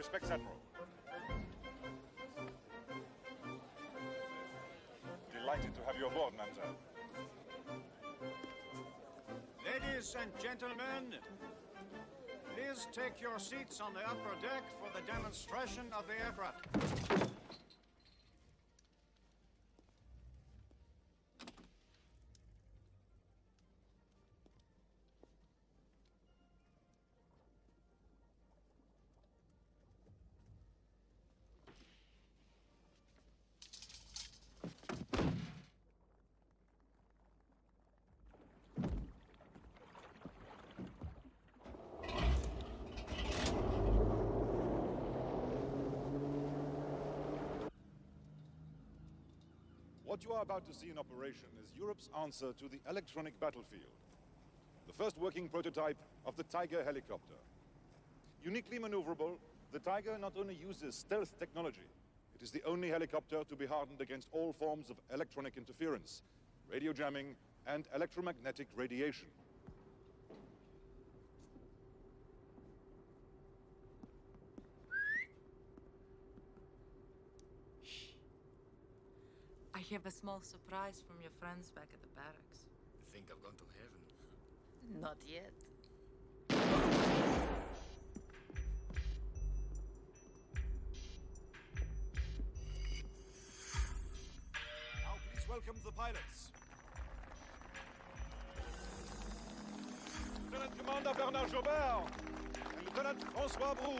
respects, Admiral. Delighted to have you aboard, Manza. Ladies and gentlemen, please take your seats on the upper deck for the demonstration of the aircraft. What you are about to see in operation is Europe's answer to the electronic battlefield. The first working prototype of the Tiger helicopter. Uniquely maneuverable, the Tiger not only uses stealth technology, it is the only helicopter to be hardened against all forms of electronic interference, radio jamming, and electromagnetic radiation. I have a small surprise from your friends back at the barracks. You think I've gone to heaven? Not yet. Now please welcome the pilots. Lieutenant Commander Bernard Jobert and Lieutenant François Brou.